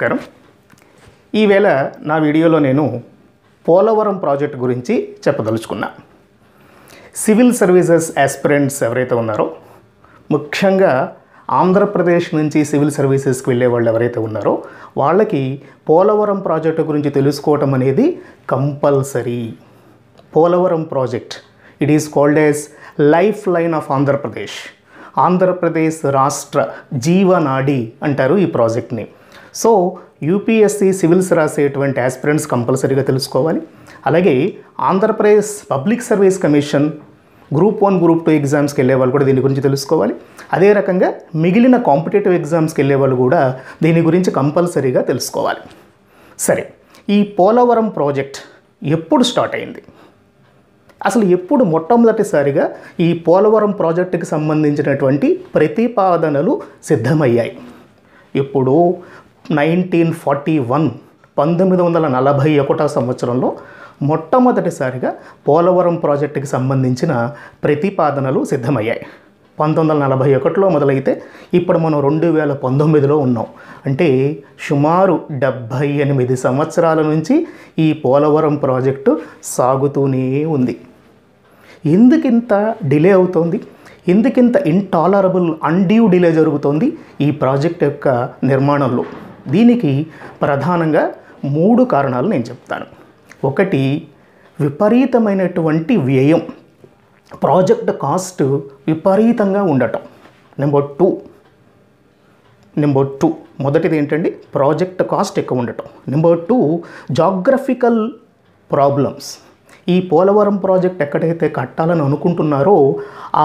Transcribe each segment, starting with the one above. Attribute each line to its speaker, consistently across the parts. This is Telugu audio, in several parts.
Speaker 1: నమస్కారం. ఈవేళ నా వీడియోలో నేను పోలవరం ప్రాజెక్ట్ గురించి చెప్పదలుచుకున్నా. సివిల్ సర్వీసెస్ ఆస్పిరెంట్స్ ఎవరైతే ఉన్నారో, ముఖ్యంగా ఆంధ్రప్రదేశ్ నుంచి సివిల్ సర్వీసెస్కి వెళ్ళే వాళ్ళు ఎవరైతే ఉన్నారో వాళ్ళకి పోలవరం ప్రాజెక్టు గురించి తెలుసుకోవటం అనేది compulsory. Polavaram project it is called as life line of Andhra Pradesh. Andhra Pradesh రాష్ట్ర జీవనాడి అంటారు ఈ ప్రాజెక్ట్ని. సో యూపీఎస్సీ సివిల్స్ రాసేటువంటి ఆస్పిరెంట్స్ కంపల్సరీగా తెలుసుకోవాలి. అలాగే Andhra Pradesh public service commission group 1 group 2 ఎగ్జామ్స్కి వెళ్ళే వాళ్ళు కూడా దీని గురించి తెలుసుకోవాలి. అదే రకంగా మిగిలిన కాంపిటేటివ్ ఎగ్జామ్స్కి వెళ్ళే వాళ్ళు కూడా దీని గురించి కంపల్సరీగా తెలుసుకోవాలి. సరే, ఈ పోలవరం ప్రాజెక్ట్ ఎప్పుడు స్టార్ట్ అయింది, అసలు ఎప్పుడు మొట్టమొదటిసారిగా ఈ పోలవరం ప్రాజెక్టుకి సంబంధించినటువంటి ప్రతిపాదనలు సిద్ధమయ్యాయి? ఇప్పుడు 1941 1941 సంవత్సరంలో మొట్టమొదటిసారిగా పోలవరం ప్రాజెక్టుకి సంబంధించిన ప్రతిపాదనలు సిద్ధమయ్యాయి. 1941లో మొదలైతే ఇప్పుడు మనం 2019లో ఉన్నాం. అంటే సుమారు 78 సంవత్సరాల నుంచి ఈ పోలవరం ప్రాజెక్టు సాగుతూనే ఉంది. ఎందుకింత డిలే అవుతోంది? ఎందుకింత ఇంటాలరబుల్ అన్డ్యూ డిలే జరుగుతోంది ఈ ప్రాజెక్ట్ యొక్క నిర్మాణంలో? దీనికి ప్రధానంగా 3 కారణాలు నేను చెప్తాను. ఒకటి, విపరీతమైనటువంటి వ్యయం, ప్రాజెక్ట్ కాస్ట్ విపరీతంగా ఉండటం. నెంబర్ టూ మొదటిది ఏంటండి, ప్రాజెక్ట్ కాస్ట్ ఎక్కువ ఉండటం. Number 2, geographical problems. ఈ పోలవరం ప్రాజెక్ట్ ఎక్కడైతే కట్టాలని అనుకుంటున్నారో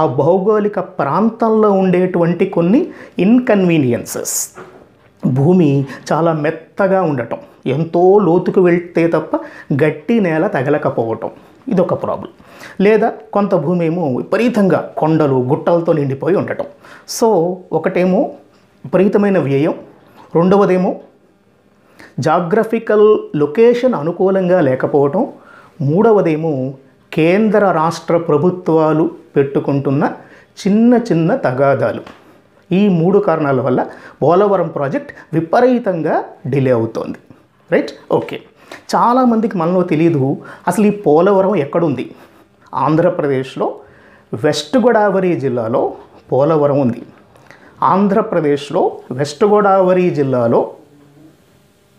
Speaker 1: ఆ భౌగోళిక ప్రాంతంలో ఉండేటువంటి కొన్ని ఇన్కన్వీనియన్సెస్. భూమి చాలా మెత్తగా ఉండటం, ఎంతో లోతుకు వెళ్తే తప్ప గట్టి నేల తగలకపోవటం, ఇదొక ప్రాబ్లం. లేదా కొంత భూమి ఏమో విపరీతంగా కొండలు గుట్టలతో నిండిపోయి ఉండటం. సో ఒకటేమో విపరీతమైన వ్యయం, రెండవదేమో జాగ్రఫికల్ లొకేషన్ అనుకూలంగా లేకపోవటం, మూడవదేమో కేంద్ర రాష్ట్ర ప్రభుత్వాలు పెట్టుకుంటున్న చిన్న తగాదాలు. ఈ 3 కారణాల వల్ల పోలవరం ప్రాజెక్ట్ విపరీతంగా డిలే అవుతోంది. Right, okay. చాలామందికి మనలో తెలియదు అసలు ఈ పోలవరం ఎక్కడుంది. ఆంధ్రప్రదేశ్లో వెస్ట్ గోదావరి జిల్లాలో పోలవరం ఉంది. ఆంధ్రప్రదేశ్లో వెస్ట్ గోదావరి జిల్లాలో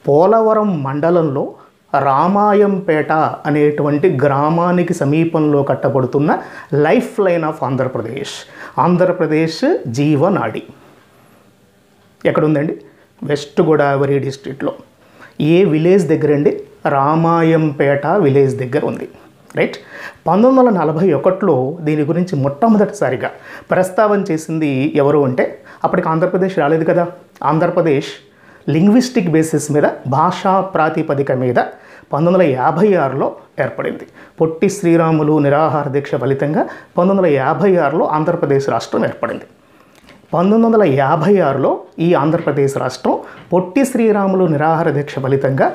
Speaker 1: పోలవరం మండలంలో రామాయంపేట అనేటువంటి గ్రామానికి సమీపంలో కట్టబడుతున్న life line of Andhra Pradesh, Andhra Pradesh జీవనాడి ఎక్కడుందండి? వెస్ట్ గోదావరి డిస్ట్రిక్ట్లో. ఏ విలేజ్ దగ్గర అండి? రామాయంపేట విలేజ్ దగ్గర ఉంది. రైట్. 1941లో దీని గురించి మొట్టమొదటిసారిగా ప్రస్తావన చేసింది ఎవరు అంటే, అప్పటికి ఆంధ్రప్రదేశ్ రాలేదు కదా. ఆంధ్రప్రదేశ్ లింగ్విస్టిక్ బేసిస్ మీద, భాషా ప్రాతిపదిక మీద 1956లో ఏర్పడింది. పొట్టి శ్రీరాములు నిరాహార దీక్ష ఫలితంగా 1956లో ఆంధ్రప్రదేశ్ రాష్ట్రం ఏర్పడింది. 1956లో ఈ ఆంధ్రప్రదేశ్ రాష్ట్రం పొట్టి శ్రీరాములు నిరాహార దీక్ష ఫలితంగా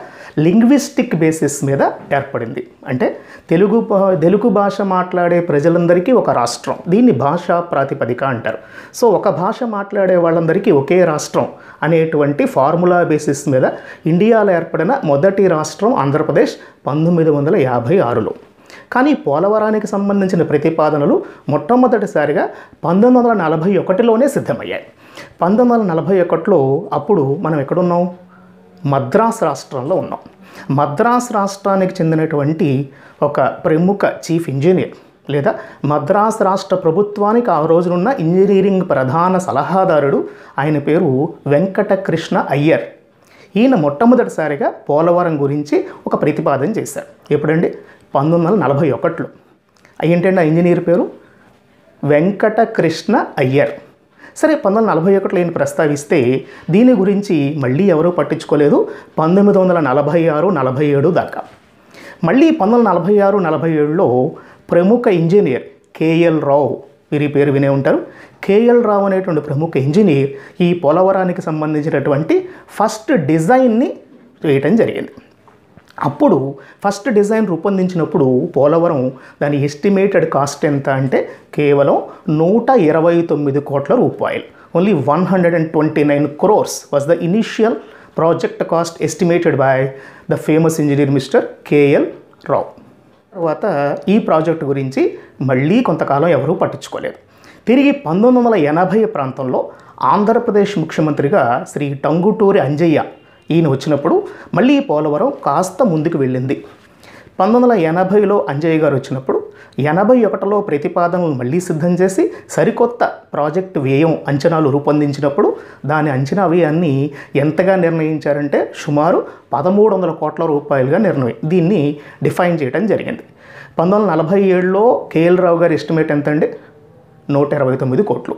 Speaker 1: లింగ్విస్టిక్ బేసిస్ మీద ఏర్పడింది. అంటే తెలుగు భాష మాట్లాడే ప్రజలందరికీ ఒక రాష్ట్రం, దీన్ని భాషా ప్రాతిపదిక అంటారు. సో ఒక భాష మాట్లాడే వాళ్ళందరికీ ఒకే రాష్ట్రం అనేటువంటి ఫార్ములా బేసిస్ మీద ఇండియాలో ఏర్పడిన మొదటి రాష్ట్రం ఆంధ్రప్రదేశ్ 1956లో. కానీ పోలవరానికి సంబంధించిన ప్రతిపాదనలు మొట్టమొదటిసారిగా 1941లోనే సిద్ధమయ్యాయి. 1941లో అప్పుడు మనం ఎక్కడున్నాం? మద్రాస్ రాష్ట్రంలో ఉన్నాం. మద్రాస్ రాష్ట్రానికి చెందినటువంటి ఒక ప్రముఖ చీఫ్ ఇంజనీర్, లేదా మద్రాస్ రాష్ట్ర ప్రభుత్వానికి ఆ రోజునున్న ఇంజనీరింగ్ ప్రధాన సలహాదారుడు, ఆయన పేరు వెంకటకృష్ణ అయ్యర్. ఈయన మొట్టమొదటిసారిగా పోలవరం గురించి ఒక ప్రతిపాదన చేశారు. ఎప్పుడండి? 1941లో. ఏంటండి ఆ ఇంజనీర్ పేరు? వెంకటకృష్ణ అయ్యర్. సరే, 1941లో ఈయన ప్రస్తావిస్తే దీని గురించి మళ్ళీ ఎవరూ పట్టించుకోలేదు 1946-47 దాకా. మళ్ళీ 1946-47లో ప్రముఖ ఇంజనీర్ కేఎల్ రావు, వీరి పేరు వినే ఉంటారు. కేఎల్ రావు అనేటువంటి ప్రముఖ ఇంజనీర్ ఈ పోలవరానికి సంబంధించినటువంటి ఫస్ట్ డిజైన్ని వేయటం జరిగింది. అప్పుడు ఫస్ట్ డిజైన్ రూపొందించినప్పుడు పోలవరం దాని ఎస్టిమేటెడ్ కాస్ట్ ఎంత అంటే కేవలం 129 కోట్ల రూపాయలు. Only 129 crores was the initial project cost estimated by the famous engineer mister KL Rao. తర్వాత ఈ ప్రాజెక్టు గురించి మళ్ళీ కొంతకాలం ఎవరూ పట్టించుకోలేదు. తిరిగి 1980 ప్రాంతంలో ఆంధ్రప్రదేశ్ ముఖ్యమంత్రిగా శ్రీ టంగుటూరి అంజయ్య ఈయన వచ్చినప్పుడు మళ్ళీ పోలవరం కాస్త ముందుకు వెళ్ళింది. 1980లో అంజయ్య గారు వచ్చినప్పుడు 81లో ప్రతిపాదనలు మళ్ళీ సిద్ధం చేసి సరికొత్త ప్రాజెక్టు వ్యయం అంచనాలు రూపొందించినప్పుడు దాని అంచనా వ్యయాన్ని ఎంతగా నిర్ణయించారంటే సుమారు 1300 కోట్ల రూపాయలుగా దీన్ని డిఫైన్ చేయడం జరిగింది. 1947లో కేఎల్ రావు గారి ఎస్టిమేట్ ఎంత అండి? 129 కోట్లు.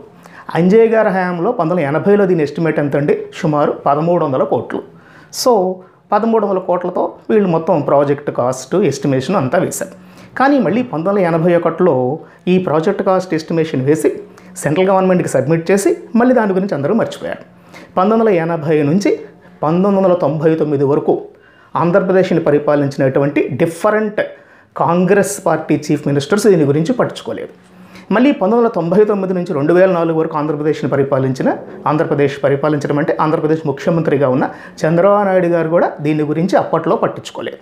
Speaker 1: అంజయ్య గారి హయాంలో 1980లో దీని ఎస్టిమేట్ ఎంత అండి? సుమారు 1300 కోట్లు. సో 1300 కోట్లతో వీళ్ళు మొత్తం ప్రాజెక్ట్ కాస్ట్ ఎస్టిమేషన్ అంతా వేశారు. కానీ మళ్ళీ 1981లో ఈ ప్రాజెక్ట్ కాస్ట్ ఎస్టిమేషన్ వేసి సెంట్రల్ గవర్నమెంట్కి సబ్మిట్ చేసి మళ్ళీ దాని గురించి అందరూ మర్చిపోయారు. 1980 నుంచి 1999 వరకు ఆంధ్రప్రదేశ్ని పరిపాలించినటువంటి different Congress party chief ministers దీని గురించి పట్టించుకోలేదు. మళ్ళీ 1999 నుంచి 2004 వరకు ఆంధ్రప్రదేశ్ పరిపాలించడం అంటే ఆంధ్రప్రదేశ్ ముఖ్యమంత్రిగా ఉన్న చంద్రబాబు నాయుడు గారు కూడా దీని గురించి అప్పట్లో పట్టించుకోలేదు.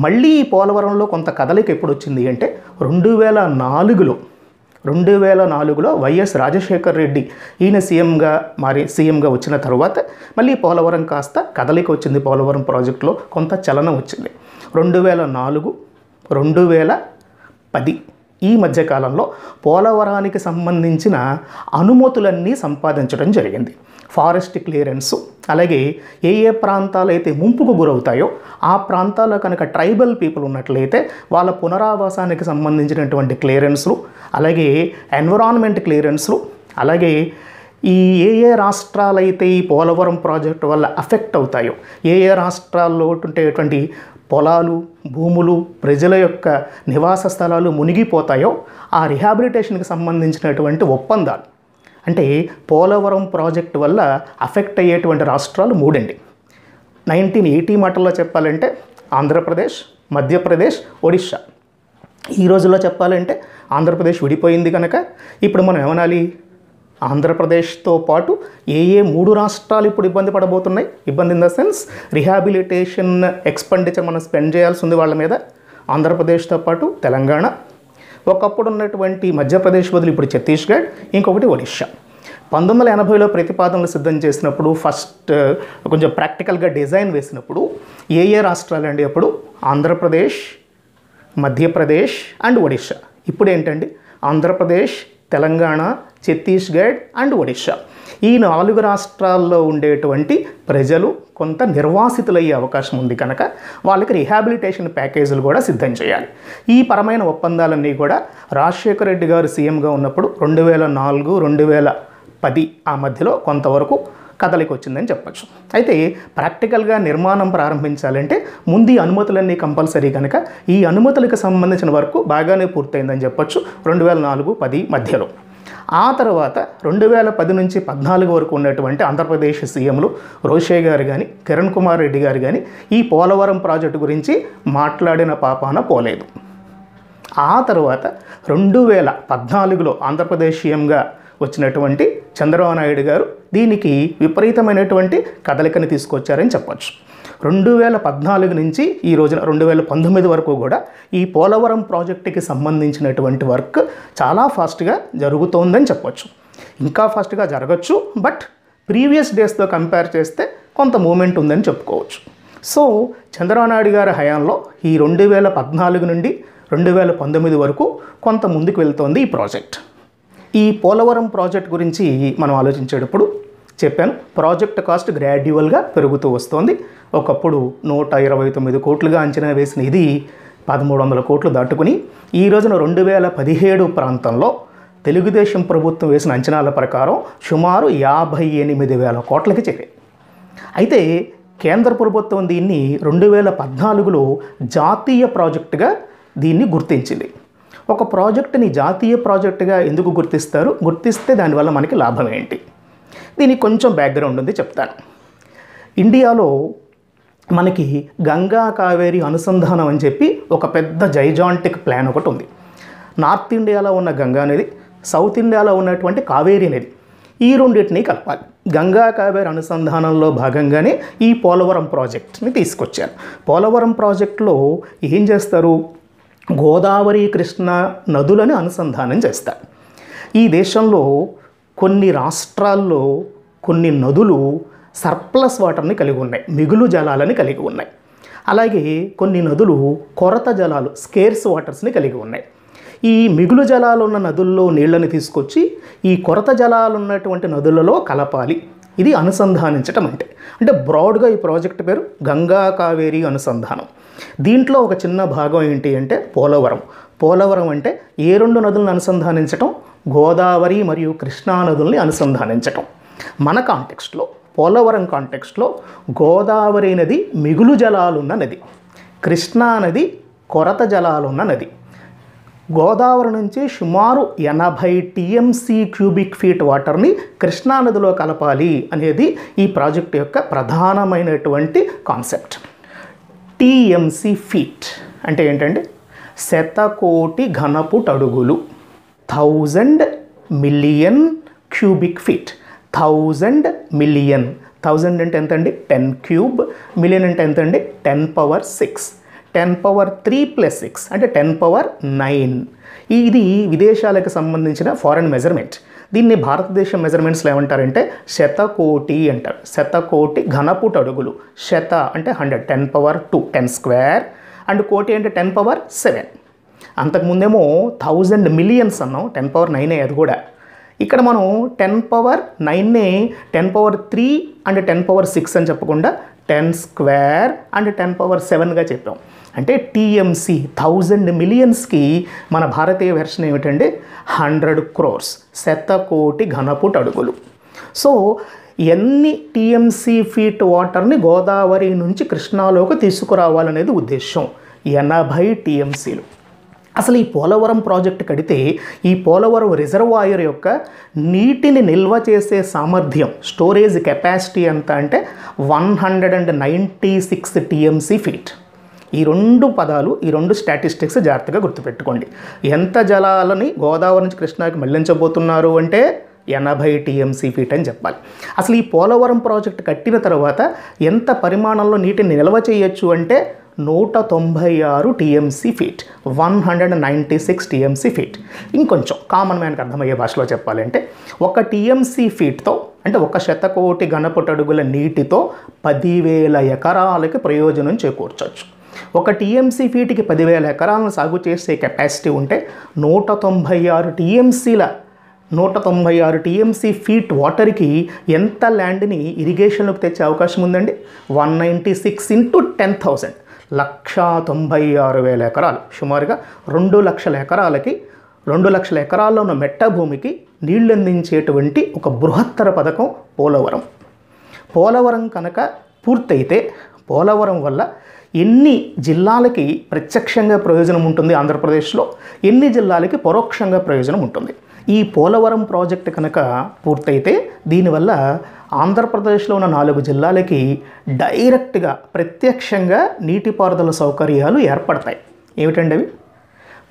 Speaker 1: మళ్ళీ ఈ పోలవరంలో కొంత కదలిక ఎప్పుడు వచ్చింది అంటే 2004లో వైఎస్ రాజశేఖర్ రెడ్డి ఈయన సీఎంగా వచ్చిన తర్వాత మళ్ళీ పోలవరం కాస్త కదలిక వచ్చింది. పోలవరం ప్రాజెక్టులో కొంత చలనం వచ్చింది. 2004, 2010 ఈ మధ్యకాలంలో పోలవరానికి సంబంధించిన అనుమతులన్నీ సంపాదించడం జరిగింది. ఫారెస్ట్ క్లియరెన్సు, అలాగే ఏ ప్రాంతాలు అయితే ముంపుకు గురవుతాయో ఆ ప్రాంతాల్లో కనుక ట్రైబల్ పీపుల్ ఉన్నట్లయితే వాళ్ళ పునరావాసానికి సంబంధించినటువంటి క్లియరెన్స్లు, అలాగే ఎన్విరాన్మెంట్ క్లియరెన్స్లు, అలాగే ఈ ఏ రాష్ట్రాలైతే ఈ పోలవరం ప్రాజెక్టు వల్ల అఫెక్ట్ అవుతాయో, ఏ రాష్ట్రాల్లో ఉండేటువంటి పొలాలు, భూములు, ప్రజల యొక్క నివాస స్థలాలు మునిగిపోతాయో ఆ రిహాబిలిటేషన్కి సంబంధించినటువంటి ఒప్పందాలు, అంటే పోలవరం ప్రాజెక్టు వల్ల అఫెక్ట్ అయ్యేటువంటి రాష్ట్రాలు 3 అండి. 1980 మాటల్లో చెప్పాలంటే ఆంధ్రప్రదేశ్, మధ్యప్రదేశ్, ఒడిశా. ఈ రోజుల్లో చెప్పాలంటే ఆంధ్రప్రదేశ్ విడిపోయింది కనుక ఇప్పుడు మనం ఏమనాలి? ఆంధ్రప్రదేశ్తో పాటు ఏ 3 రాష్ట్రాలు ఇప్పుడు ఇబ్బంది పడబోతున్నాయి? ఇబ్బంది in the sense rehabilitation expenditure మనం స్పెండ్ చేయాల్సి ఉంది వాళ్ళ మీద. ఆంధ్రప్రదేశ్తో పాటు తెలంగాణ, ఒకప్పుడు ఉన్నటువంటి మధ్యప్రదేశ్ బదులు ఇప్పుడు ఛత్తీస్గఢ్, ఇంకొకటి ఒడిశా. 1980లో ప్రతిపాదనలు సిద్ధం చేసినప్పుడు ఫస్ట్ కొంచెం ప్రాక్టికల్గా డిజైన్ వేసినప్పుడు ఏ రాష్ట్రాలు అండి? అప్పుడు ఆంధ్రప్రదేశ్, మధ్యప్రదేశ్ అండ్ ఒడిశా. ఇప్పుడు ఏంటండి? ఆంధ్రప్రదేశ్, తెలంగాణ, ఛత్తీస్గఢ్ అండ్ ఒడిశా. ఈ 4 రాష్ట్రాల్లో ఉండేటువంటి ప్రజలు కొంత నిర్వాసితులయ్యే అవకాశం ఉంది కనుక వాళ్ళకి రిహాబిలిటేషన్ ప్యాకేజీలు కూడా సిద్ధం చేయాలి. ఈ పరమైన ఒప్పందాలన్నీ కూడా రాజశేఖర రెడ్డి గారు సీఎంగా ఉన్నప్పుడు 2004, 2010 ఆ మధ్యలో కొంతవరకు కదలికి వచ్చిందని చెప్పచ్చు. అయితే ప్రాక్టికల్గా నిర్మాణం ప్రారంభించాలంటే ముందు ఈ అనుమతులన్నీ కంపల్సరీ కనుక ఈ అనుమతులకు సంబంధించిన వర్క్ బాగానే పూర్తయిందని చెప్పచ్చు 2004-10 మధ్యలో. ఆ తర్వాత 2010 నుంచి 14 వరకు ఉన్నటువంటి ఆంధ్రప్రదేశ్ సీఎంలు రోషే గారు కానీ, కిరణ్ కుమార్ రెడ్డి గారు కానీ ఈ పోలవరం ప్రాజెక్టు గురించి మాట్లాడిన పాపాన పోలేదు. ఆ తర్వాత 2014లో ఆంధ్రప్రదేశ్ సీఎంగా వచ్చినటువంటి చంద్రబాబు నాయుడు గారు దీనికి విపరీతమైనటువంటి కదలికని తీసుకొచ్చారని చెప్పచ్చు. 2014 నుంచి ఈ రోజున 2019 వరకు కూడా ఈ పోలవరం ప్రాజెక్టుకి సంబంధించినటువంటి వర్క్ చాలా ఫాస్ట్గా జరుగుతోందని చెప్పచ్చు. ఇంకా ఫాస్ట్గా జరగచ్చు, బట్ ప్రీవియస్ డేస్తో కంపేర్ చేస్తే కొంత మూమెంట్ ఉందని చెప్పుకోవచ్చు. సో చంద్రబాబు నాయుడు గారి హయాంలో ఈ 2014 నుండి 2019 వరకు కొంత ముందుకు వెళ్తోంది ఈ ప్రాజెక్ట్. ఈ పోలవరం ప్రాజెక్ట్ గురించి మనం ఆలోచించేటప్పుడు చెప్పాను, ప్రాజెక్ట్ కాస్ట్ గ్రాడ్యువల్గా పెరుగుతూ వస్తోంది. ఒకప్పుడు 129 కోట్లుగా అంచనా వేసిన ఇది 1300 కోట్లు దాటుకుని ఈ రోజున 2017 ప్రాంతంలో తెలుగుదేశం ప్రభుత్వం వేసిన అంచనాల ప్రకారం సుమారు 58,000 కోట్లకి చేరాయి. అయితే కేంద్ర ప్రభుత్వం దీన్ని 2014లో జాతీయ ప్రాజెక్టుగా దీన్ని గుర్తించింది. ఒక ప్రాజెక్టుని జాతీయ ప్రాజెక్టుగా ఎందుకు గుర్తిస్తారు? గుర్తిస్తే దానివల్ల మనకి లాభం ఏంటి? దీనికి కొంచెం బ్యాక్గ్రౌండ్ ఉంది, చెప్తాను. ఇండియాలో మనకి గంగా కావేరి అనుసంధానం అని చెప్పి ఒక పెద్ద జైజాంటిక్ ప్లాన్ ఒకటి ఉంది. నార్త్ ఇండియాలో ఉన్న గంగా నది, సౌత్ ఇండియాలో ఉన్నటువంటి కావేరీ నది, ఈ రెండింటినీ కలపాలి. గంగా కావేరి అనుసంధానంలో భాగంగానే ఈ పోలవరం ప్రాజెక్ట్ని తీసుకొచ్చారు. పోలవరం ప్రాజెక్టులో ఏం చేస్తారు, గోదావరి కృష్ణ నదులని అనుసంధానం చేస్తారు. ఈ దేశంలో కొన్ని రాష్ట్రాల్లో కొన్ని నదులు సర్ప్లస్ వాటర్ని కలిగి ఉన్నాయి, మిగులు జలాలని కలిగి ఉన్నాయి. అలాగే కొన్ని నదులు కొరత జలాలు, స్కేర్స్ వాటర్స్ని కలిగి ఉన్నాయి. ఈ మిగులు జలాలు ఉన్న నదుల్లో నీళ్ళని తీసుకొచ్చి ఈ కొరత జలాలు ఉన్నటువంటి నదులలో కలపాలి. ఇది అనుసంధానించటం అంటే బ్రాడ్గా ఈ ప్రాజెక్ట్ పేరు గంగా కావేరి అనుసంధానం. దీంట్లో ఒక చిన్న భాగం ఏంటి అంటే పోలవరం. పోలవరం అంటే ఏ రెండు నదులను అనుసంధానించటం, గోదావరి మరియు కృష్ణా నదుల్ని అనుసంధానించటం. మన కాంటెక్స్ట్లో, పోలవరం కాంటెక్స్ట్లో గోదావరి నది మిగులు జలాలున్న నది, కృష్ణా నది కొరత జలాలున్న నది. గోదావరి నుంచి సుమారు 80 టీఎంసీ క్యూబిక్ ఫీట్ వాటర్ని కృష్ణానదిలో కలపాలి అనేది ఈ ప్రాజెక్ట్ యొక్క ప్రధానమైనటువంటి కాన్సెప్ట్. టీఎంసీ ఫీట్ అంటే ఏంటంటే శతకోటి ఘనపుట అడుగులు, 1000 మిలియన్ క్యూబిక్ ఫీట్. 1000 మిలియన్, 1000 అంటే ఎంత అండి 10 క్యూబ్, మిలియన్ అంటే ఎంత అండి 10 పవర్ 6, 10 పవర్ 3 + 6 అంటే 10 పవర్ 9. ఇది విదేశాలకు సంబంధించిన ఫారెన్ మెజర్మెంట్. దీన్ని భారతదేశం మెజర్మెంట్స్లో ఏమంటారంటే శతకోటి అంటారు. శతకోటి ఘనపుట అడుగులు. శత అంటే 100, 10 పవర్ 2, 10 స్క్వేర్, అండ్ కోటి అంటే 10 పవర్ 7. అంతకుముందేమో 1000 మిలియన్స్ అన్నాం, 10 పవర్ 9 అది కూడా. ఇక్కడ మనం 10 పవర్ 9నే 10 పవర్ 3 అండ్ 10 పవర్ 6 అని చెప్పకుండా 10 స్క్వేర్ అండ్ 10 పవర్ 7గా చెప్పాం. అంటే టీఎంసీ 1000 మిలియన్స్కి మన భారతీయ వెర్షన్ ఏమిటంటే 100 crores, శతకోటి ఘనపుట అడుగులు. సో ఎన్ని టీఎంసీ ఫీట్ వాటర్ని గోదావరి నుంచి కృష్ణాలోకి తీసుకురావాలనేది ఉద్దేశం. 80 టీఎంసీలు. అసలు ఈ పోలవరం ప్రాజెక్టు కడితే ఈ పోలవరం రిజర్వాయర్ యొక్క నీటిని నిల్వ చేసే సామర్థ్యం, స్టోరేజ్ కెపాసిటీ ఎంత అంటే 196 టీఎంసీ ఫీట్. ఈ రెండు పదాలు, ఈ రెండు స్టాటిస్టిక్స్ జాగ్రత్తగా గుర్తుపెట్టుకోండి. ఎంత జలాలని గోదావరి నుంచి కృష్ణాకి మళ్లించబోతున్నారు అంటే 80 టీఎంసీ ఫీట్ అని చెప్పాలి. అసలు ఈ పోలవరం ప్రాజెక్టు కట్టిన తర్వాత ఎంత పరిమాణంలో నీటిని నిల్వ చేయొచ్చు అంటే 196 టీఎంసీ ఫీట్, 196 టీఎంసీ ఫీట్. ఇంకొంచెం కామన్ మ్యాన్కి అర్థమయ్యే భాషలో చెప్పాలంటే ఒక టీఎంసీ ఫీట్తో అంటే 1 శతకోటి ఘనపుట అడుగుల నీటితో 10,000 ఎకరాలకి ప్రయోజనం చేకూర్చవచ్చు. 1 టీఎంసీ ఫీట్కి 10,000 ఎకరాలను సాగు చేసే కెపాసిటీ ఉంటే 196 టీఎంసీ ఫీట్ వాటర్కి ఎంత ల్యాండ్ని ఇరిగేషన్లోకి తెచ్చే అవకాశం ఉందండి? 196 × 10,000, 196,000 ఎకరాలు. సుమారుగా 2 లక్షల ఎకరాలకి, 2 లక్షల ఎకరాల్లో ఉన్న మెట్ట భూమికి నీళ్లు అందించేటువంటి ఒక బృహత్తర పథకం పోలవరం. పోలవరం కనుక పూర్తయితే పోలవరం వల్ల ఎన్ని జిల్లాలకి ప్రత్యక్షంగా ప్రయోజనం ఉంటుంది ఆంధ్రప్రదేశ్లో, ఎన్ని జిల్లాలకి పరోక్షంగా ప్రయోజనం ఉంటుంది. ఈ పోలవరం ప్రాజెక్టు కనుక పూర్తయితే దీనివల్ల ఆంధ్రప్రదేశ్లో ఉన్న 4 జిల్లాలకి డైరెక్ట్గా ప్రత్యక్షంగా నీటిపారుదల సౌకర్యాలు ఏర్పడతాయి. ఏమిటండి అవి?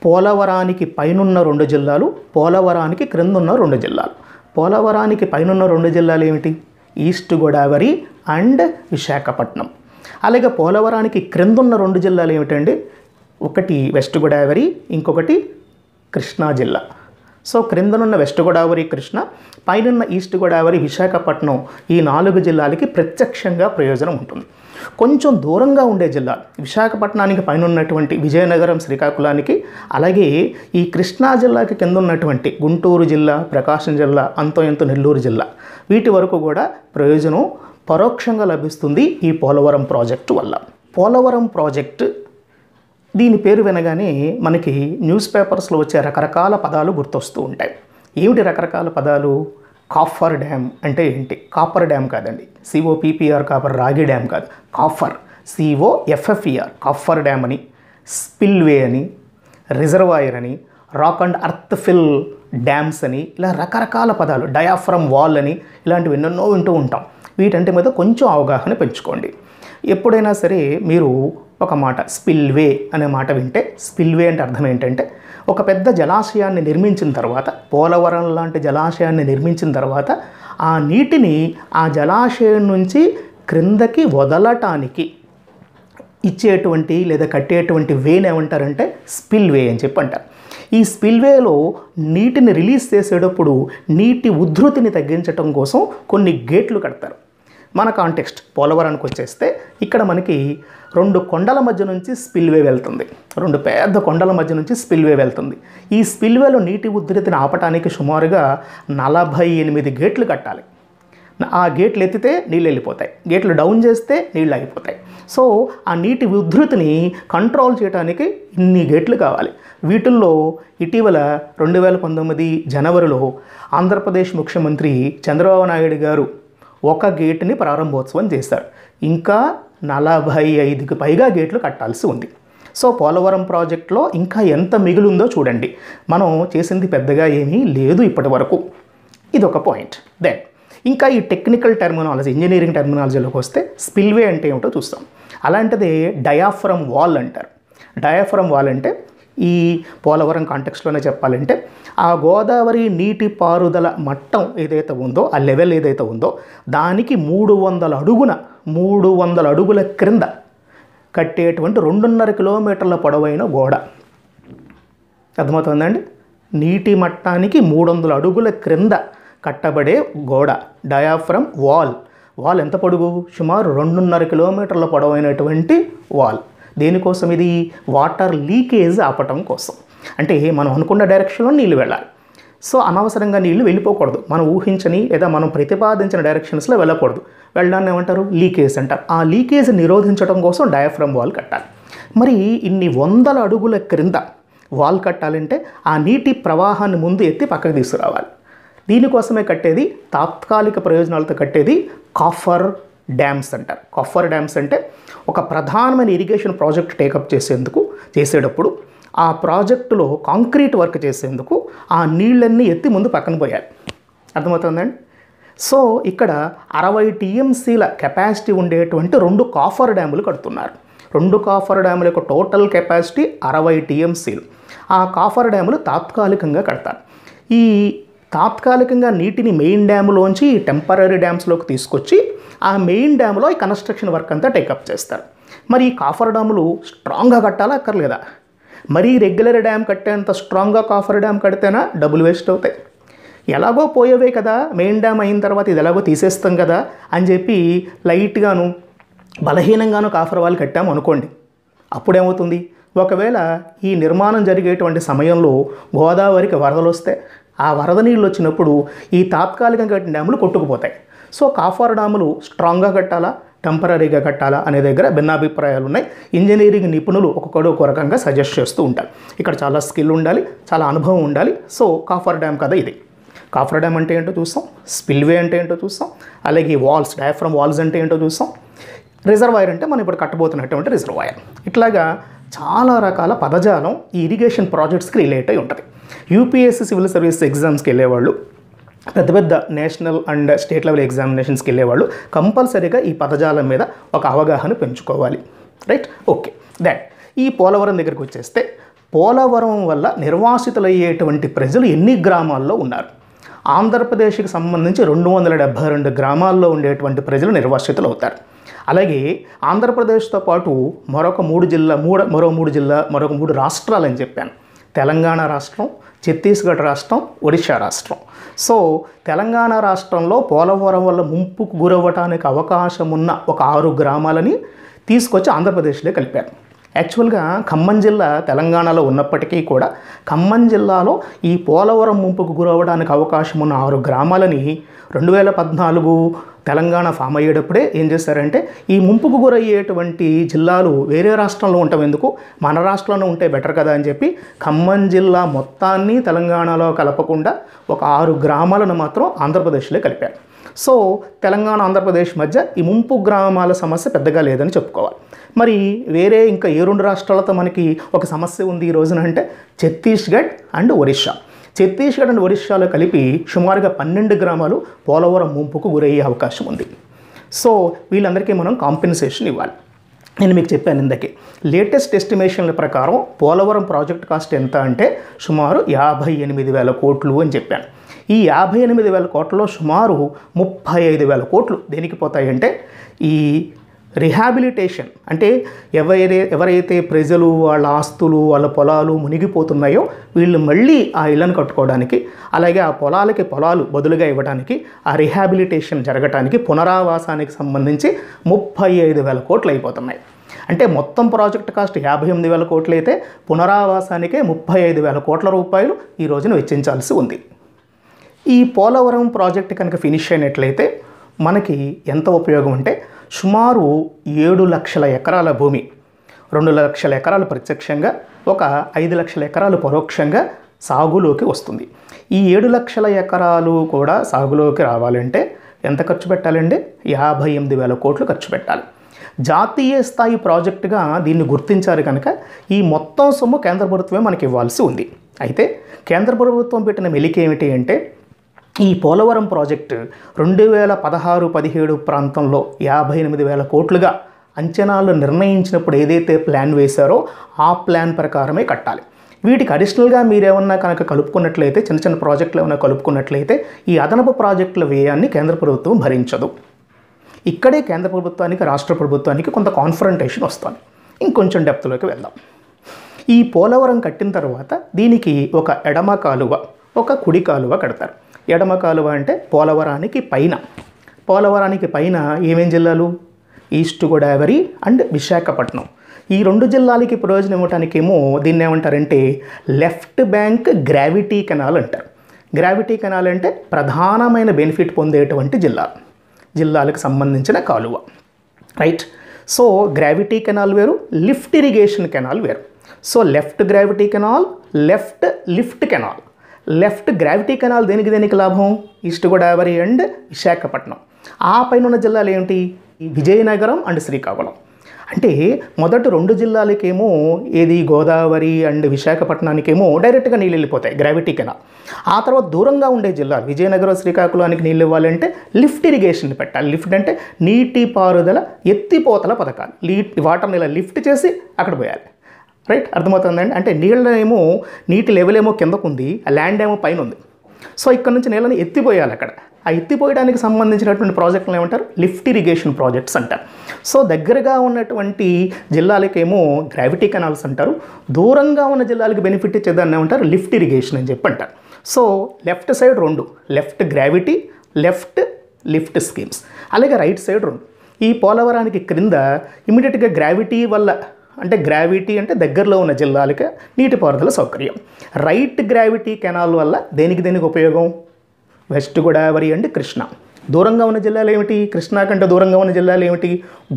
Speaker 1: పోలవరానికి పైనున్న 2 జిల్లాలు, పోలవరానికి క్రిందున్న 2 జిల్లాలు. పోలవరానికి పైనున్న 2 జిల్లాలు ఏమిటి? East Godavari and Visakhapatnam. అలాగే పోలవరానికి క్రిందున్న 2 జిల్లాలు ఏమిటండి? ఒకటి వెస్ట్ గోదావరి, ఇంకొకటి కృష్ణా జిల్లా. సో క్రిందనున్న వెస్ట్ గోదావరి కృష్ణ, పైనున్న ఈస్ట్ గోదావరి విశాఖపట్నం, ఈ 4 జిల్లాలకి ప్రత్యక్షంగా ప్రయోజనం ఉంటుంది. కొంచెం దూరంగా ఉండే జిల్లాలు, విశాఖపట్నానికి పైన ఉన్నటువంటి విజయనగరం, శ్రీకాకుళానికి, అలాగే ఈ కృష్ణా జిల్లాకి కింద ఉన్నటువంటి గుంటూరు జిల్లా, ప్రకాశం జిల్లా, అంతో ఎంతో నెల్లూరు జిల్లా, వీటి వరకు కూడా ప్రయోజనం పరోక్షంగా లభిస్తుంది ఈ పోలవరం ప్రాజెక్టు వల్ల. పోలవరం ప్రాజెక్టు దీని పేరు వినగానే మనకి న్యూస్ పేపర్స్లో వచ్చే రకరకాల పదాలు గుర్తొస్తూ ఉంటాయి. ఏమిటి రకరకాల పదాలు? కాఫర్ డ్యామ్ అంటే ఏంటి? కాపర్ డ్యామ్ కాదండి, COPPR కాపర్, రాగి డ్యామ్ కాదు, కాఫర్, COFFER, కాఫర్ డ్యామ్ అని, స్పిల్వే అని, రిజర్వాయర్ అని, rock and earth fill dams అని, ఇలా రకరకాల పదాలు, డయాఫ్రమ్ వాల్ అని, ఇలాంటివి ఎన్నెన్నో వింటూ ఉంటాం. వీటంటి మీద కొంచెం అవగాహన పెంచుకోండి. ఎప్పుడైనా సరే మీరు ఒక మాట స్పిల్వే అనే మాట వింటే, స్పిల్వే అంటే అర్థం ఏంటంటే ఒక పెద్ద జలాశయాన్ని నిర్మించిన తర్వాత, పోలవరం లాంటి జలాశయాన్ని నిర్మించిన తర్వాత ఆ నీటిని ఆ జలాశయం నుంచి క్రిందకి వదలటానికి ఇచ్చేటువంటి లేదా కట్టేటువంటి వేని ఏమంటారంటే స్పిల్వే అని చెప్పి అంటారు. ఈ స్పిల్వేలో నీటిని రిలీజ్ చేసేటప్పుడు నీటి ఉధృతిని తగ్గించడం కోసం కొన్ని గేట్లు కడతారు. మన కాంటెక్స్ట్ పోలవరానికి వచ్చేస్తే ఇక్కడ మనకి 2 కొండల మధ్య నుంచి స్పిల్వే వెళ్తుంది. 2 పెద్ద కొండల మధ్య నుంచి స్పిల్వే వెళ్తుంది. ఈ స్పిల్వేలో నీటి ఉధృతిని ఆపటానికి సుమారుగా 48 గేట్లు కట్టాలి. ఆ గేట్లు ఎత్తితే నీళ్ళు వెళ్ళిపోతాయి, గేట్లు డౌన్ చేస్తే నీళ్ళు ఆగిపోతాయి. సో ఆ నీటి ఉధృతిని కంట్రోల్ చేయడానికి ఇన్ని గేట్లు కావాలి. వీటిల్లో ఇటీవల 2019 జనవరిలో ఆంధ్రప్రదేశ్ ముఖ్యమంత్రి చంద్రబాబు నాయుడు గారు ఒక గేటుని ప్రారంభోత్సవం చేశారు. ఇంకా 45కి పైగా గేట్లు కట్టాల్సి ఉంది. సో పోలవరం ప్రాజెక్టులో ఇంకా ఎంత మిగిలిందో చూడండి. మనం చేసింది పెద్దగా ఏమీ లేదు ఇప్పటి వరకు. ఇది ఒక పాయింట్. దెన్ ఇంకా ఈ టెక్నికల్ టెర్మినాలజీ, ఇంజనీరింగ్ టెర్మినాలజీలోకి వస్తే స్పిల్వే అంటే ఏమిటో చూస్తాం. అలాంటిదే డయాఫ్రమ్ వాల్ అంటారు. డయాఫ్రమ్ వాల్ అంటే ఈ పోలవరం కాంటెక్స్ట్లోనే చెప్పాలంటే ఆ గోదావరి నీటి పారుదల మట్టం ఏదైతే ఉందో, ఆ లెవెల్ ఏదైతే ఉందో దానికి 300 అడుగుల క్రింద కట్టేటువంటి 2.5 కిలోమీటర్ల పొడవైన గోడ. అర్థమవుతుందండి? నీటి మట్టానికి 300 అడుగుల క్రింద కట్టబడే గోడ డయాఫ్రమ్ వాల్. వాల్ ఎంత పొడుగు? సుమారు 2.5 కిలోమీటర్ల పొడవైనటువంటి వాల్. దేనికోసం? ఇది వాటర్ లీకేజ్ ఆపటం కోసం. అంటే మనం అనుకున్న డైరెక్షన్లో నీళ్ళు వెళ్ళాలి. సో అనవసరంగా నీళ్ళు వెళ్ళిపోకూడదు. మనం ఊహించని లేదా మనం ప్రతిపాదించిన డైరెక్షన్స్లో వెళ్ళకూడదు. వెళ్ళడాన్ని ఏమంటారు? లీకేజ్ అంటారు. ఆ లీకేజ్ నిరోధించడం కోసం డయాఫ్రమ్ వాల్ కట్టాలి. మరి ఇన్ని 100 అడుగుల క్రింద వాల్ కట్టాలంటే ఆ నీటి ప్రవాహాన్ని ముందు ఎత్తి పక్కకు తీసుకురావాలి. దీనికోసమే కట్టేది, తాత్కాలిక ప్రయోజనాలతో కట్టేది కాఫర్ డ్యామ్స్ అంటారు. కాఫర్ డ్యామ్స్ అంటే ఒక ప్రధానమైన ఇరిగేషన్ ప్రాజెక్ట్ టేకప్ చేసేటప్పుడు ఆ ప్రాజెక్టులో కాంక్రీట్ వర్క్ చేసేందుకు ఆ నీళ్ళన్నీ ఎత్తి ముందు పక్కన పోయాలి. అర్థమవుతుందండి? సో ఇక్కడ 60 టీఎంసీల కెపాసిటీ ఉండేటువంటి 2 కాఫర్ డ్యాములు కడుతున్నారు. 2 కాఫర్ డ్యాముల యొక్క టోటల్ కెపాసిటీ 60 టీఎంసీలు. ఆ కాఫర్ డ్యాములు తాత్కాలికంగా కడతారు. ఈ తాత్కాలికంగా నీటిని మెయిన్ డ్యాములోంచి టెంపరీ డ్యామ్స్లోకి తీసుకొచ్చి ఆ మెయిన్ డ్యామ్లో ఈ కన్స్ట్రక్షన్ వర్క్ అంతా టేకప్ చేస్తారు. మరి ఈ కాఫర్ డ్యాములు స్ట్రాంగ్గా కట్టాలా అక్కర్లేదా? మరీ రెగ్యులర్ డ్యామ్ కట్టేంత స్ట్రాంగ్గా కాఫర్ డ్యామ్ కడితేనా డబ్బులు వేస్ట్ అవుతాయి. ఎలాగో పోయేవే కదా, మెయిన్ డ్యామ్ అయిన తర్వాత ఇది ఎలాగో తీసేస్తాం కదా అని చెప్పి లైట్గాను బలహీనంగాను కాఫర్ వాల్ కట్టాము అనుకోండి. అప్పుడేమవుతుంది? ఒకవేళ ఈ నిర్మాణం జరిగేటువంటి సమయంలో గోదావరికి వరదలు వస్తే ఆ వరద నీళ్ళు వచ్చినప్పుడు ఈ తాత్కాలికంగా కట్టిన డ్యాములు కొట్టుకుపోతాయి. సో కాఫర్ డ్యాములు స్ట్రాంగ్గా కట్టాలా, టెంపరీగా కట్టాలా అనే దగ్గర భిన్నాభిప్రాయాలు ఉన్నాయి. ఇంజనీరింగ్ నిపుణులు ఒక్కొక్కడు ఒక రకంగా సజెస్ట్ చేస్తూ ఉంటారు. ఇక్కడ చాలా స్కిల్ ఉండాలి, చాలా అనుభవం ఉండాలి. సో కాఫర్ డ్యామ్ కదా ఇది. కాఫర్ డ్యామ్ అంటే ఏంటో చూస్తాం, స్పిల్వే అంటే ఏంటో చూస్తాం, అలాగే వాల్స్, డయాఫ్రమ్ వాల్స్ అంటే ఏంటో చూస్తాం, రిజర్వాయర్ అంటే మనం ఇప్పుడు కట్టబోతున్నటువంటి రిజర్వాయర్. ఇట్లాగా చాలా రకాల పదజాలం ఈ ఇరిగేషన్ ప్రాజెక్ట్స్కి రిలేట్ అయి ఉంటుంది. యూపీఎస్సీ సివిల్ సర్వీస్ ఎగ్జామ్స్కి వెళ్ళేవాళ్ళు, పెద్ద పెద్ద నేషనల్ అండ్ స్టేట్ లెవెల్ ఎగ్జామినేషన్స్కి వెళ్ళేవాళ్ళు కంపల్సరీగా ఈ పదజాలం మీద ఒక అవగాహన పెంచుకోవాలి. రైట్? ఓకే. దట్ ఈ పోలవరం దగ్గరికి వచ్చేస్తే పోలవరం వల్ల నిర్వాసితులయ్యేటువంటి ప్రజలు ఎన్ని గ్రామాల్లో ఉన్నారు? ఆంధ్రప్రదేశ్కి సంబంధించి 272 గ్రామాల్లో ఉండేటువంటి ప్రజలు నిర్వాసితులు అవుతారు. అలాగే ఆంధ్రప్రదేశ్తో పాటు మరొక 3 రాష్ట్రాలని చెప్పాను. తెలంగాణ రాష్ట్రం, ఛత్తీస్గఢ్ రాష్ట్రం, ఒడిశా రాష్ట్రం. సో తెలంగాణ రాష్ట్రంలో పోలవరం వల్ల ముంపుకు గురవ్వటానికి అవకాశం ఉన్న ఒక 6 గ్రామాలని తీసుకొచ్చి ఆంధ్రప్రదేశ్లో కలిపారు. యాక్చువల్గా ఖమ్మం జిల్లా తెలంగాణలో ఉన్నప్పటికీ కూడా ఖమ్మం జిల్లాలో ఈ పోలవరం ముంపుకు గురవ్వడానికి అవకాశం ఉన్న 6 గ్రామాలని 2014 తెలంగాణ ఫామ్ అయ్యేటప్పుడే ఏం చేశారంటే ఈ ముంపుకు గురయ్యేటువంటి జిల్లాలు వేరే రాష్ట్రంలో ఉండటం ఎందుకు, మన రాష్ట్రంలో ఉంటే బెటర్ కదా అని చెప్పి ఖమ్మం జిల్లా మొత్తాన్ని తెలంగాణలో కలపకుండా ఒక 6 గ్రామాలను మాత్రం ఆంధ్రప్రదేశ్లో కలిపారు. సో తెలంగాణ ఆంధ్రప్రదేశ్ మధ్య ఈ ముంపు గ్రామాల సమస్య పెద్దగా లేదని చెప్పుకోవాలి. మరి వేరే ఇంకా ఏ 2 రాష్ట్రాలతో మనకి ఒక సమస్య ఉంది ఈ రోజున అంటే ఛత్తీస్గఢ్ అండ్ ఒరిస్సా. ఛత్తీస్గఢ్ అండ్ ఒరిస్సాలో కలిపి సుమారుగా 12 గ్రామాలు పోలవరం ముంపుకు గురయ్యే అవకాశం ఉంది. సో వీళ్ళందరికీ మనం కాంపెన్సేషన్ ఇవ్వాలి. నేను మీకు చెప్పాను ఇందాకే, లేటెస్ట్ ఎస్టిమేషన్ల ప్రకారం పోలవరం ప్రాజెక్ట్ కాస్ట్ ఎంత అంటే సుమారు 58,000 కోట్లు అని చెప్పాను. ఈ 58,000 కోట్లలో సుమారు 35,000 కోట్లు దేనికి పోతాయంటే ఈ రిహాబిలిటేషన్, అంటే ఎవరైతే ప్రజలు వాళ్ళ ఆస్తులు వాళ్ళ పొలాలు మునిగిపోతున్నాయో వీళ్ళు మళ్ళీ ఆ ఇళ్లను కట్టుకోవడానికి, అలాగే ఆ పొలాలు బదులుగా ఇవ్వడానికి, ఆ రిహాబిలిటేషన్ జరగడానికి, పునరావాసానికి సంబంధించి 35,000 కోట్లు అయిపోతున్నాయి. అంటే మొత్తం ప్రాజెక్ట్ కాస్ట్ 58,000 కోట్లు అయితే పునరావాసానికే 35,000 కోట్ల రూపాయలు ఈ రోజున వెచ్చించాల్సి ఉంది. ఈ పోలవరం ప్రాజెక్ట్ కనుక ఫినిష్ అయినట్లయితే మనకి ఎంత ఉపయోగం అంటే సుమారు 7 లక్షల ఎకరాల భూమి, 2 లక్షల ఎకరాలు ప్రత్యక్షంగా, ఒక 5 లక్షల ఎకరాలు పరోక్షంగా సాగులోకి వస్తుంది. ఈ 7 లక్షల ఎకరాలు కూడా సాగులోకి రావాలంటే ఎంత ఖర్చు పెట్టాలండి? 58,000 కోట్లు ఖర్చు పెట్టాలి. జాతీయ స్థాయి ప్రాజెక్టుగా దీన్ని గుర్తించారు కనుక ఈ మొత్తం సొమ్ము కేంద్ర ప్రభుత్వమే మనకి ఇవ్వాల్సి ఉంది. అయితే కేంద్ర ప్రభుత్వం పెట్టిన మెలిక ఏమిటి అంటే ఈ పోలవరం ప్రాజెక్టు 2016-17 ప్రాంతంలో 58,000 కోట్లుగా అంచనాలు నిర్ణయించినప్పుడు ఏదైతే ప్లాన్ వేశారో ఆ ప్లాన్ ప్రకారమే కట్టాలి. వీటికి అడిషనల్గా మీరేమన్నా కనుక కలుపుకున్నట్లయితే, చిన్న చిన్న ప్రాజెక్టులు ఏమైనా కలుపుకున్నట్లయితే ఈ అదనపు ప్రాజెక్టుల వ్యయాన్ని కేంద్ర ప్రభుత్వం భరించదు. ఇక్కడే కేంద్ర ప్రభుత్వానికి రాష్ట్ర ప్రభుత్వానికి కొంత కాన్ఫరంటేషన్ వస్తుంది. ఇంకొంచెం డెప్త్లోకి వెళ్దాం. ఈ పోలవరం కట్టిన తర్వాత దీనికి ఒక ఎడమ కాలువ, ఒక కుడి కాలువ కడతారు. ఎడమ కాలువ అంటే పోలవరానికి పైన ఏమేం జిల్లాలు? East Godavari and Visakhapatnam. ఈ 2 జిల్లాలకి ప్రయోజనం ఇవ్వటానికేమో దీన్ని ఏమంటారంటే లెఫ్ట్ బ్యాంక్ గ్రావిటీ కెనాల్ అంటారు. గ్రావిటీ కెనాల్ అంటే ప్రధానమైన బెనిఫిట్ పొందేటువంటి జిల్లాలకు సంబంధించిన కాలువ, రైట్? సో గ్రావిటీ కెనాల్ వేరు, లిఫ్ట్ ఇరిగేషన్ కెనాల్ వేరు. So left gravity canal, left lift canal. Left gravity canal దేనికి లాభం? East Godavari and Visakhapatnam. ఆ పైన ఉన్న జిల్లాలు ఏమిటి? విజయనగరం అండ్ శ్రీకాకుళం. అంటే మొదటి 2 జిల్లాలకేమో ఏది గోదావరి అండ్ విశాఖపట్నానికేమో డైరెక్ట్గా నీళ్ళు వెళ్ళిపోతాయి గ్రావిటీ కెనాల్. ఆ తర్వాత దూరంగా ఉండే జిల్లాలు విజయనగరం శ్రీకాకుళానికి నీళ్ళు ఇవ్వాలంటే లిఫ్ట్ ఇరిగేషన్ పెట్టాలి. లిఫ్ట్ అంటే నీటి పారుదల ఎత్తిపోతల పథకాలు. వాటర్ని ఇలా లిఫ్ట్ చేసి అక్కడ పోయాలి, రైట్? అర్థమవుతుందండి. అంటే నీళ్ళేమో నీటి లెవెల్ ఏమో కిందకు ఉంది, ఆ ల్యాండ్ ఏమో పైన ఉంది. సో ఇక్కడ నుంచి నీళ్ళని ఎత్తిపోయాలి. అక్కడ ఆ ఎత్తిపోయడానికి సంబంధించినటువంటి ప్రాజెక్టులు ఏమంటారు? లిఫ్ట్ ఇరిగేషన్ ప్రాజెక్ట్స్ అంటారు. సో దగ్గరగా ఉన్నటువంటి జిల్లాలకేమో గ్రావిటీ కెనాల్స్ అంటారు, దూరంగా ఉన్న జిల్లాలకు బెనిఫిట్ ఇచ్చేదాన్ని ఏమంటారు? లిఫ్ట్ ఇరిగేషన్ అని చెప్పి అంటారు. So left side 2, left gravity, left lift schemes. అలాగే రైట్ సైడ్ 2. ఈ పోలవరానికి క్రింద ఇమీడియట్గా గ్రావిటీ వల్ల, అంటే గ్రావిటీ అంటే దగ్గరలో ఉన్న జిల్లాలకి నీటిపారుదల సౌకర్యం. రైట్ గ్రావిటీ కెనాల్ వల్ల దేనికి ఉపయోగం? West Godavari and Krishna. దూరంగా ఉన్న జిల్లాలు ఏమిటి? కృష్ణా కంటే దూరంగా ఉన్న జిల్లాలు ఏమిటి?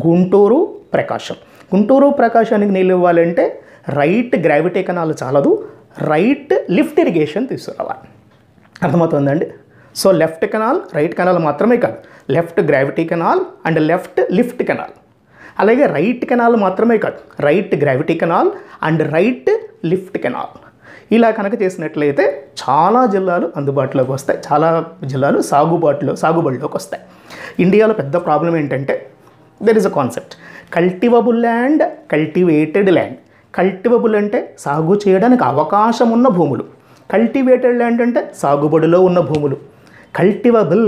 Speaker 1: గుంటూరు, ప్రకాశం. గుంటూరు ప్రకాశానికి నీళ్ళు ఇవ్వాలంటే రైట్ గ్రావిటీ కెనాల్ చాలదు, రైట్ లిఫ్ట్ ఇరిగేషన్ తీసుకురావాలి. అర్థమవుతుందండి. So left canal, right canal మాత్రమే కాదు, left gravity canal and left lift canal. అలాగే రైట్ కెనాల్ మాత్రమే కాదు, right gravity canal and right lift canal. ఇలా కనుక చేసినట్లయితే చాలా జిల్లాలు అందుబాటులోకి వస్తాయి, చాలా జిల్లాలు సాగుబడిలోకి వస్తాయి. ఇండియాలో పెద్ద ప్రాబ్లం ఏంటంటే there is a concept cultivable land, cultivated land. Cultivable అంటే సాగు చేయడానికి అవకాశం ఉన్న భూములు, కల్టివేటెడ్ ల్యాండ్ అంటే సాగుబడిలో ఉన్న భూములు. కల్టివబుల్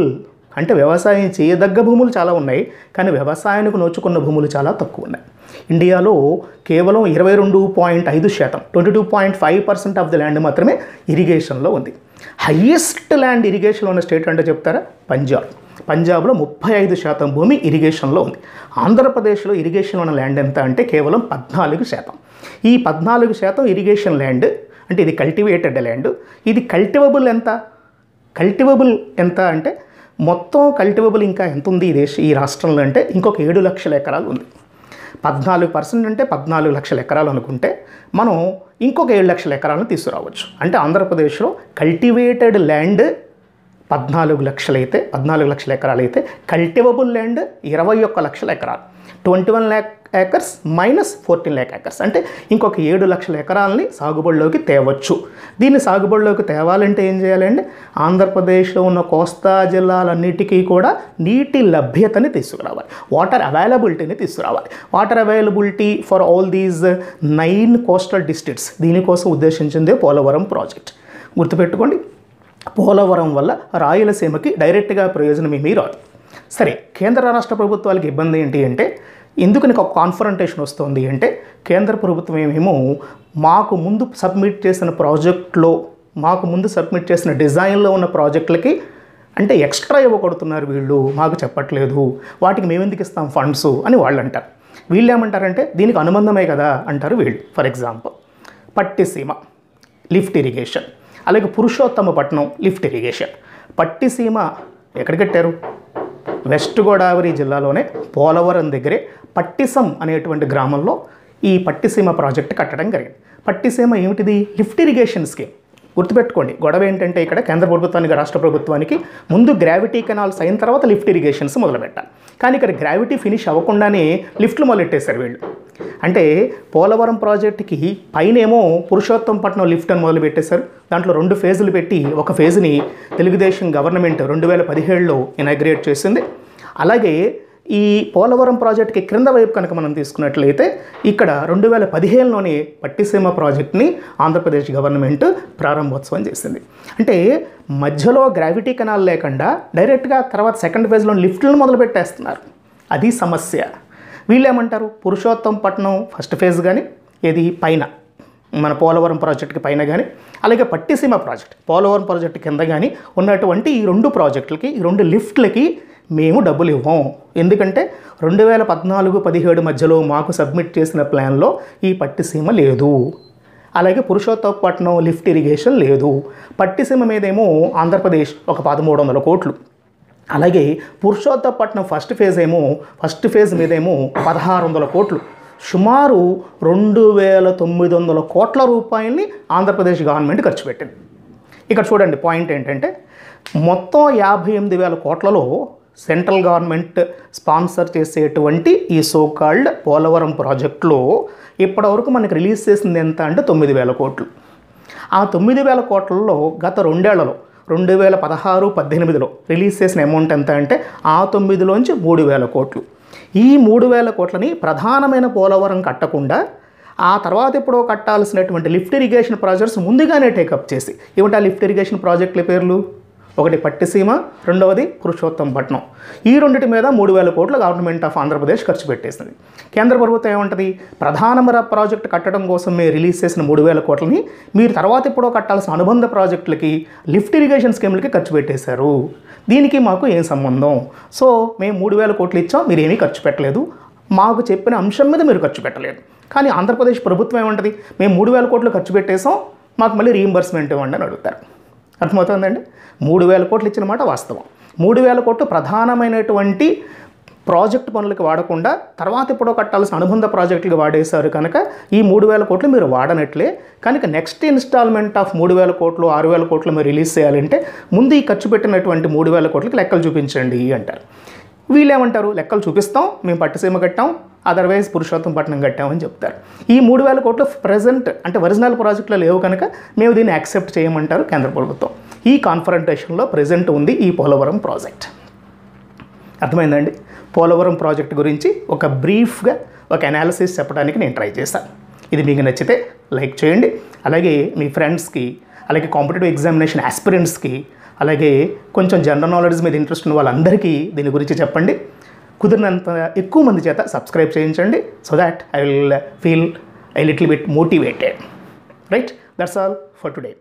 Speaker 1: అంటే వ్యవసాయం చేయదగ్గ భూములు చాలా ఉన్నాయి, కానీ వ్యవసాయానికి నోచుకున్న భూములు చాలా తక్కువ ఉన్నాయి. ఇండియాలో కేవలం 22.5%, 22.5% ఆఫ్ ది ల్యాండ్ మాత్రమే ఇరిగేషన్లో ఉంది. హయ్యెస్ట్ ల్యాండ్ ఇరిగేషన్లో ఉన్న స్టేట్ అంటే చెప్తారా? పంజాబ్లో 35% భూమి ఇరిగేషన్లో ఉంది. ఆంధ్రప్రదేశ్లో ఇరిగేషన్లో ఉన్న ల్యాండ్ ఎంత అంటే కేవలం 14%. ఈ 14% ఇరిగేషన్ ల్యాండ్ అంటే ఇది కల్టివేటెడ్ ల్యాండ్. ఇది కల్టివబుల్ ఎంత అంటే మొత్తం కల్టివబుల్ ఇంకా ఎంత ఉంది ఈ రాష్ట్రంలో అంటే ఇంకొక 7 లక్షల ఎకరాలు ఉంది. 14% అంటే 14 లక్షల ఎకరాలు అనుకుంటే మనం ఇంకొక 7 లక్షల ఎకరాలను తీసుకురావచ్చు. అంటే ఆంధ్రప్రదేశ్లో కల్టివేటెడ్ ల్యాండ్ 14 లక్షల ఎకరాలు అయితే కల్టివబుల్ ల్యాండ్ 21 లక్షల ఎకరాలు, 21 lakh acres minus 14 lakh acres. అంటే ఇంకొక 7 లక్షల ఎకరాలని సాగుబడిలోకి తేవచ్చు. దీన్ని సాగుబడిలోకి తేవాలంటే ఏం చేయాలండి? ఆంధ్రప్రదేశ్లో ఉన్న కోస్తా జిల్లాలన్నిటికీ కూడా నీటి లభ్యతని తీసుకురావాలి, వాటర్ అవైలబిలిటీని తీసుకురావాలి. Water availability for all these 9 coastal districts, దీనికోసం ఉద్దేశించిందే పోలవరం ప్రాజెక్ట్. గుర్తుపెట్టుకోండి, పోలవరం వల్ల రాయలసీమకి డైరెక్ట్గా ప్రయోజనం ఏమీ రాదు. సరే, కేంద్ర రాష్ట్ర ప్రభుత్వాలకు ఇబ్బంది ఏంటి అంటే, ఎందుకు నీకు ఒక కాన్ఫరంటేషన్ వస్తుంది అంటే, కేంద్ర ప్రభుత్వం ఏమేమో మాకు ముందు సబ్మిట్ చేసిన ప్రాజెక్ట్లో, మాకు ముందు సబ్మిట్ చేసిన డిజైన్లో ఉన్న ప్రాజెక్టులకి అంటే ఎక్స్ట్రా ఇవ్వకొడుతున్నారు వీళ్ళు, మాకు చెప్పట్లేదు, వాటికి మేము ఎందుకు ఇస్తాం ఫండ్స్ అని వాళ్ళు అంటారు. వీళ్ళు ఏమంటారంటే దీనికి అనుబంధమే కదా అంటారు వీళ్ళు. For example, Pattiseema lift irrigation, అలాగే పురుషోత్తమపట్నం లిఫ్ట్ ఇరిగేషన్. పట్టిసీమ ఎక్కడ కట్టారు? వెస్ట్ గోదావరి జిల్లాలోనే పోలవరం దగ్గరే పట్టిసం అనేటువంటి గ్రామంలో ఈ పట్టిసీమ ప్రాజెక్ట్ కట్టడం జరిగింది. పట్టిసీమ ఏమిటిది? Lift irrigation scheme. గుర్తుపెట్టుకోండి, గొడవ ఏంటంటే ఇక్కడ కేంద్ర ప్రభుత్వానికి రాష్ట్ర ప్రభుత్వానికి ముందు గ్రావిటీ కెనాల్స్ అయిన తర్వాత లిఫ్ట్ ఇరిగేషన్స్ మొదలుపెట్టాలి. కానీ ఇక్కడ గ్రావిటీ ఫినిష్ అవ్వకుండానే లిఫ్ట్లు మొదలెట్టేశారు వీళ్ళు. అంటే పోలవరం ప్రాజెక్టుకి పైనేమో పురుషోత్తంపట్నం లిఫ్ట్ అని మొదలుపెట్టేశారు. దాంట్లో 2 ఫేజులు పెట్టి ఒక ఫేజ్ని తెలుగుదేశం గవర్నమెంట్ 2017లో ఇనాగ్రేట్ చేసింది. అలాగే ఈ పోలవరం ప్రాజెక్ట్కి క్రింద వైపు కనుక మనం తీసుకున్నట్లయితే ఇక్కడ 2015లోనే పట్టిసీమ ప్రాజెక్ట్ని ఆంధ్రప్రదేశ్ గవర్నమెంట్ ప్రారంభోత్సవం చేసింది. అంటే మధ్యలో గ్రావిటీ కెనాల్ లేకుండా డైరెక్ట్గా తర్వాత సెకండ్ ఫేజ్లో లిఫ్ట్లను మొదలుపెట్టేస్తున్నారు. అది సమస్య. వీళ్ళు ఏమంటారు? పురుషోత్తంపట్నం ఫస్ట్ ఫేజ్ కానీ, ఏది పైన మన పోలవరం ప్రాజెక్టుకి పైన కానీ, అలాగే పట్టిసీమ ప్రాజెక్ట్ పోలవరం ప్రాజెక్టు కింద కానీ ఉన్నటువంటి ఈ 2 ప్రాజెక్టులకి, ఈ 2 లిఫ్ట్లకి మేము డబ్బులు ఇవ్వం. ఎందుకంటే 2014-17 మధ్యలో మాకు సబ్మిట్ చేసిన ప్లాన్లో ఈ పట్టిసీమ లేదు, అలాగే పురుషోత్తపట్నం లిఫ్ట్ ఇరిగేషన్ లేదు. పట్టిసీమ మీదేమో ఆంధ్రప్రదేశ్ ఒక 1300 కోట్లు, అలాగే పురుషోత్తపట్నం ఫస్ట్ ఫేజ్ మీదేమో 1600 కోట్లు, సుమారు 2900 కోట్ల రూపాయలని ఆంధ్రప్రదేశ్ గవర్నమెంట్ ఖర్చు పెట్టింది. ఇక్కడ చూడండి, పాయింట్ ఏంటంటే మొత్తం 58,000 కోట్లలో సెంట్రల్ గవర్నమెంట్ స్పాన్సర్ చేసేటువంటి ఈ సోకాల్డ్ పోలవరం ప్రాజెక్టులో ఇప్పటివరకు మనకు రిలీజ్ చేసింది ఎంత అంటే 9,000 కోట్లు. ఆ 9,000 కోట్లలో గత 2 ఏళ్లలో 2016-18లో రిలీజ్ చేసిన అమౌంట్ ఎంత అంటే ఆ 9లోంచి 3,000 కోట్లు. ఈ 3,000 కోట్లని ప్రధానమైన పోలవరం కట్టకుండా ఆ తర్వాత ఎప్పుడో కట్టాల్సినటువంటి లిఫ్ట్ ఇరిగేషన్ ప్రాజెక్ట్స్ ముందుగానే టేకప్ చేసి, ఏమిటా లిఫ్ట్ ఇరిగేషన్ ప్రాజెక్టుల పేర్లు? ఒకటి పట్టిసీమ, రెండవది పురుషోత్తంపట్నం. ఈ రెండింటి మీద 3,000 కోట్లు గవర్నమెంట్ ఆఫ్ ఆంధ్రప్రదేశ్ ఖర్చు పెట్టేసింది. కేంద్ర ప్రభుత్వం ఏమంటుంది? ప్రధాన ప్రాజెక్టు కట్టడం కోసం మేము రిలీజ్ చేసిన 3,000 కోట్లని మీరు తర్వాత ఎప్పుడో కట్టాల్సిన అనుబంధ ప్రాజెక్టులకి, లిఫ్ట్ ఇరిగేషన్ స్కీమ్లకి ఖర్చు పెట్టేశారు. దీనికి మాకు ఏం సంబంధం? సో మేము 3,000 కోట్లు ఇచ్చాం, మీరు ఏమీ ఖర్చు పెట్టలేదు, మాకు చెప్పిన అంశం మీద మీరు ఖర్చు పెట్టలేదు. కానీ ఆంధ్రప్రదేశ్ ప్రభుత్వం ఏమంటుంది? మేము 3,000 కోట్లు ఖర్చు పెట్టేసాం, మాకు మళ్ళీ రీయింబర్స్మెంట్ ఇవ్వండి అని అడుగుతారు. అర్థమవుతుందండి? 3,000 కోట్లు ఇచ్చిన మాట వాస్తవం. 3,000 కోట్లు ప్రధానమైనటువంటి ప్రాజెక్ట్ పనులకు వాడకుండా తర్వాత ఎప్పుడో కట్టాల్సిన అనుబంధ ప్రాజెక్టులకు వాడేశారు కనుక ఈ 3,000 కోట్లు మీరు వాడనట్లే. కనుక నెక్స్ట్ ఇన్స్టాల్మెంట్ ఆఫ్ 3,000 కోట్లు 6,000 కోట్లు మీరు రిలీజ్ చేయాలంటే ముందు ఈ ఖర్చు పెట్టినటువంటి 3,000 కోట్లకి లెక్కలు చూపించండి అంటారు. వీళ్ళేమంటారు? లెక్కలు చూపిస్తాం, మేము పట్టిసీమ కట్టాం, అదర్వైజ్ పురుషోత్తంపట్నం కట్టామని చెప్తారు. ఈ 3,000 కోట్లు ప్రజెంట్ అంటే ఒరిజినల్ ప్రాజెక్టులో లేవు కనుక మేము దీన్ని యాక్సెప్ట్ చేయమంటారు కేంద్ర ప్రభుత్వం. ఈ కాన్ఫరంటేషన్లో ప్రజెంట్ ఉంది ఈ పోలవరం ప్రాజెక్ట్. అర్థమైందండి? పోలవరం ప్రాజెక్ట్ గురించి ఒక బ్రీఫ్గా ఒక అనాలిసిస్ చెప్పడానికి నేను ట్రై చేశాను. ఇది మీకు నచ్చితే లైక్ చేయండి, అలాగే మీ ఫ్రెండ్స్కి, అలాగే కాంపిటేటివ్ ఎగ్జామినేషన్ ఆస్పిరెంట్స్కి, అలాగే కొంచెం జనరల్ నాలెడ్జ్ మీద ఇంట్రెస్ట్ ఉన్న వాళ్ళందరికీ దీని గురించి చెప్పండి. కుదిరినంత ఎక్కువ మంది చేత సబ్స్క్రైబ్ చేయించండి, so that I will feel a little bit motivated. Right? That's all for today.